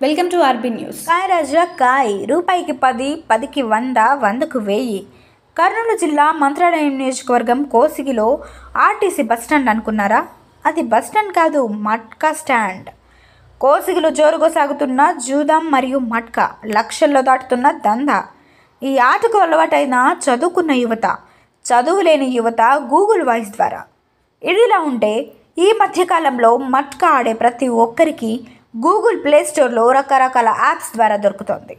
Welcome to RB news. కాయ రాజా కాయ్ రూపాయికి 10, 10కి 100, 100కు 1000. కర్నూలు జిల్లా మంత్రాలయం నియోజకవర్గం కోసిగిలో ఆర్టీసీ బస్టాండ్ అనుకున్నారా? అది బస్టాండ్ కాదు, మట్కా స్టాండ్. కోసిగిలో జోరుగా సాగుతున్న జూదం మరియు మట్కా, లక్షల్లో దాటుతున్న దందా. ఈ ఆటకు అలవాటైన చదువుకున్న యువత, చదువు లేని యువత గూగుల్ వాయిస్ ద్వారా. ఇదిలా ఉంటే ఈ మధ్యకాలంలో మట్కా ఆడే ప్రతి ఒక్కరికి గూగుల్ ప్లేస్టోర్లో రకరకాల యాప్స్ ద్వారా దొరుకుతోంది.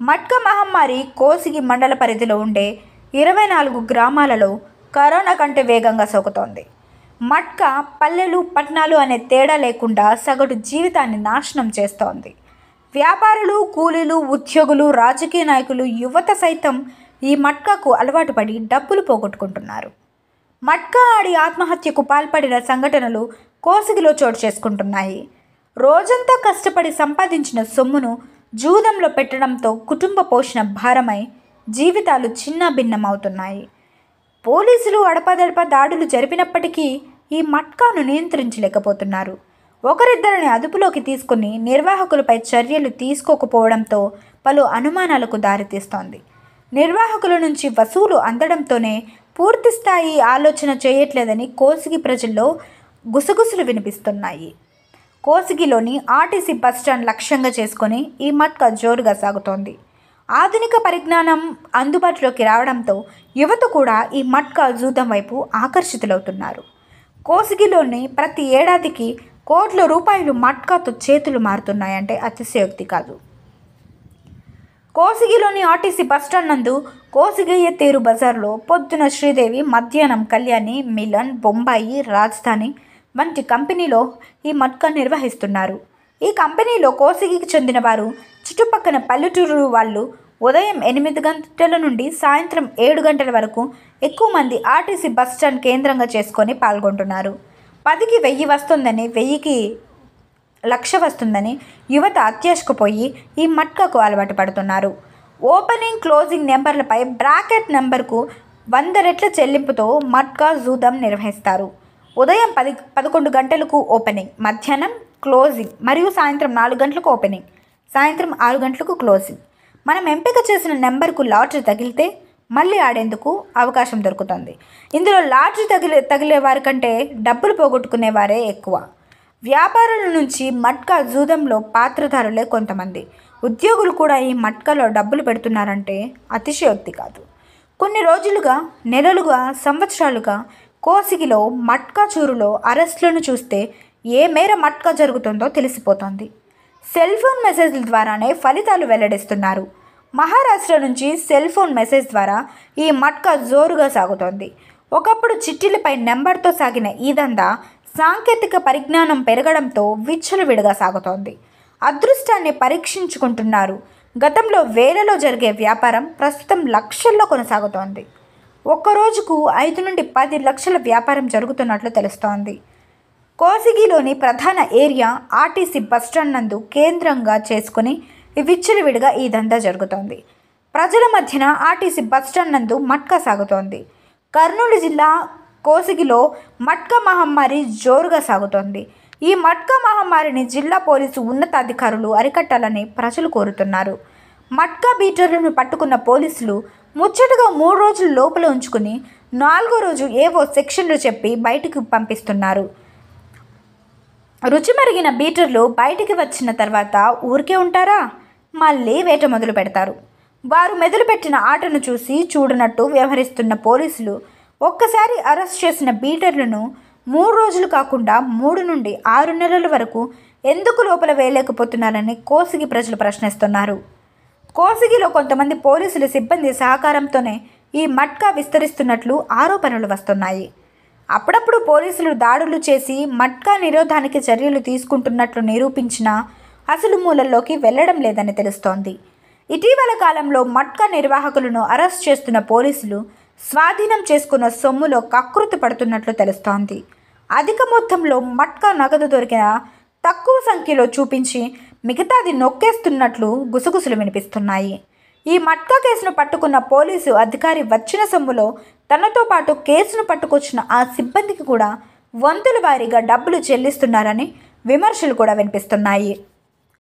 మట్కా మహమ్మారి కోసిగి మండల పరిధిలో ఉండే 24 గ్రామాలలో కరోనా కంటే వేగంగా సోకుతోంది. మట్కా పల్లెలు పట్టణాలు అనే తేడా లేకుండా సగటు జీవితాన్ని నాశనం చేస్తోంది. వ్యాపారులు, కూలీలు, ఉద్యోగులు, రాజకీయ నాయకులు, యువత సైతం ఈ మట్కాకు అలవాటు పడి డబ్బులు పోగొట్టుకుంటున్నారు. మట్కా ఆడి ఆత్మహత్యకు పాల్పడిన సంఘటనలు కోసిగిలో చోటు చేసుకుంటున్నాయి. రోజంతా కష్టపడి సంపాదించిన సొమ్మును జూదంలో పెట్టడంతో కుటుంబ పోషణ భారమై జీవితాలు చిన్నాభిన్నమవుతున్నాయి. పోలీసులు అడపాదడపా దాడులు జరిపినప్పటికీ ఈ మట్కాను నియంత్రించలేకపోతున్నారు. ఒకరిద్దరిని అదుపులోకి తీసుకుని నిర్వాహకులపై చర్యలు తీసుకోకపోవడంతో పలు అనుమానాలకు దారితీస్తోంది. నిర్వాహకుల నుంచి వసూలు అందడంతోనే పూర్తిస్థాయి ఆలోచన చేయట్లేదని కోసిగి ప్రజల్లో గుసగుసలు వినిపిస్తున్నాయి. కోసిగిలోని ఆర్టీసీ బస్టాండ్ లక్ష్యంగా చేసుకొని ఈ మట్కా జోరుగా సాగుతోంది. ఆధునిక పరిజ్ఞానం అందుబాటులోకి రావడంతో యువత కూడా ఈ మట్కా జూదం వైపు ఆకర్షితులవుతున్నారు. కోసిగిలోని ప్రతి ఏడాదికి కోట్ల రూపాయలు మట్కాతో చేతులు మారుతున్నాయంటే అతిశయోక్తి కాదు. కోసిగిలోని ఆర్టీసీ బస్టాండ్ నందు కోసిగయ్య తేరు బజార్లో పొద్దున శ్రీదేవి, మధ్యాహ్నం కళ్యాణి, మిలన్, బొంబాయి, రాజధాని వంటి కంపెనీలో ఈ మట్కా నిర్వహిస్తున్నారు. ఈ కంపెనీలో కోసిగికి చెందిన వారు, చుట్టుపక్కల పల్లెటూరు వాళ్ళు ఉదయం 8 గంటల నుండి సాయంత్రం 7 గంటల వరకు ఎక్కువ మంది ఆర్టీసీ బస్టాండ్ కేంద్రంగా చేసుకొని పాల్గొంటున్నారు. 10కి 1000 వస్తుందని, 1000కి 1,00,000 వస్తుందని యువత అత్యాశకు పోయి ఈ మట్కాకు అలవాటు పడుతున్నారు. ఓపెనింగ్, క్లోజింగ్ నెంబర్లపై బ్రాకెట్ నెంబర్కు 100 రెట్ల చెల్లింపుతో మట్కా జూదం నిర్వహిస్తారు. ఉదయం 11 గంటలకు ఓపెనింగ్, మధ్యాహ్నం క్లోజింగ్ మరియు సాయంత్రం 4 గంటలకు ఓపెనింగ్, సాయంత్రం 6 గంటలకు క్లోజింగ్. మనం ఎంపిక చేసిన నెంబర్కు లాటరీ తగిలితే మళ్ళీ ఆడేందుకు అవకాశం దొరుకుతుంది. ఇందులో లాటరీ తగిలే వారి కంటే డబ్బులు పోగొట్టుకునే వారే ఎక్కువ. వ్యాపారుల నుంచి మట్కా జూదంలో పాత్రధారులే కొంతమంది. ఉద్యోగులు కూడా ఈ మట్కాలో డబ్బులు పెడుతున్నారంటే అతిశయోక్తి కాదు. కొన్ని రోజులుగా, నెలలుగా, సంవత్సరాలుగా కోసిగిలో మట్కా చూరులో అరెస్టులను చూస్తే ఏ మేర మట్కా జరుగుతుందో తెలిసిపోతుంది. సెల్ ఫోన్ మెసేజ్ల ద్వారానే ఫలితాలు వెల్లడిస్తున్నారు. మహారాష్ట్ర నుంచి సెల్ ఫోన్ మెసేజ్ ద్వారా ఈ మట్కా జోరుగా సాగుతోంది. ఒకప్పుడు చిట్టీలపై నెంబర్తో సాగిన ఈ దందా సాంకేతిక పరిజ్ఞానం పెరగడంతో విచ్చలవిడిగా సాగుతోంది. అదృష్టాన్ని పరీక్షించుకుంటున్నారు. గతంలో వేలలో జరిగే వ్యాపారం ప్రస్తుతం లక్షల్లో కొనసాగుతోంది. ఒక్కరోజుకు 5 నుండి 10 లక్షల వ్యాపారం జరుగుతున్నట్లు తెలుస్తోంది. కోసిగిలోని ప్రధాన ఏరియా ఆర్టీసీ బస్టాండ్ నందు కేంద్రంగా చేసుకుని విచ్చలవిడిగా ఈ దందా జరుగుతోంది. ప్రజల మధ్యన ఆర్టీసీ బస్టాండ్ నందు మట్కా సాగుతోంది. కర్నూలు జిల్లా కోసిగిలో మట్కా మహమ్మారి జోరుగా సాగుతోంది. ఈ మట్కా మహమ్మారిని జిల్లా పోలీసు ఉన్నతాధికారులు అరికట్టాలని ప్రజలు కోరుతున్నారు. మట్కా బీటర్లను పట్టుకున్న పోలీసులు ముచ్చటగా 3 రోజుల లోపల ఉంచుకుని 4వ రోజు ఏవో సెక్షన్లు చెప్పి బయటికి పంపిస్తున్నారు. రుచి మరిగిన బీటర్లు బయటికి వచ్చిన తర్వాత ఊరికే ఉంటారా? మళ్ళీ వేట మొదలు పెడతారు. వారు మెదలుపెట్టిన ఆటను చూసి చూడనట్టు వ్యవహరిస్తున్న పోలీసులు ఒక్కసారి అరెస్ట్ చేసిన బీటర్లను 3 రోజులు కాకుండా 3 నుండి 6 నెలల వరకు ఎందుకు లోపల వేయలేకపోతున్నారని కోసిగి ప్రజలు ప్రశ్నిస్తున్నారు. కోసిగిలో కొంతమంది పోలీసుల సిబ్బంది సహకారంతోనే ఈ మట్కా విస్తరిస్తున్నట్లు ఆరోపణలు వస్తున్నాయి. అప్పుడప్పుడు పోలీసులు దాడులు చేసి మట్కా నిరోధానికి చర్యలు తీసుకుంటున్నట్లు నిరూపించినా అసలు మూలల్లోకి వెళ్లడం లేదని తెలుస్తోంది. ఇటీవల కాలంలో మట్కా నిర్వాహకులను అరెస్ట్ చేస్తున్న పోలీసులు స్వాధీనం చేసుకున్న సొమ్ములో కకృతి పడుతున్నట్లు తెలుస్తోంది. అధిక మొత్తంలో మట్కా నగదు దొరికిన తక్కువ సంఖ్యలో చూపించి మిగతాది నొక్కేస్తున్నట్లు గుసగుసలు వినిపిస్తున్నాయి. ఈ మట్కా కేసును పట్టుకున్న పోలీసు అధికారి వచ్చిన సొమ్ములో తనతో పాటు కేసును పట్టుకొచ్చిన ఆ సిబ్బందికి కూడా వంతుల వారీగా డబ్బులు చెల్లిస్తున్నారని విమర్శలు కూడా వినిపిస్తున్నాయి.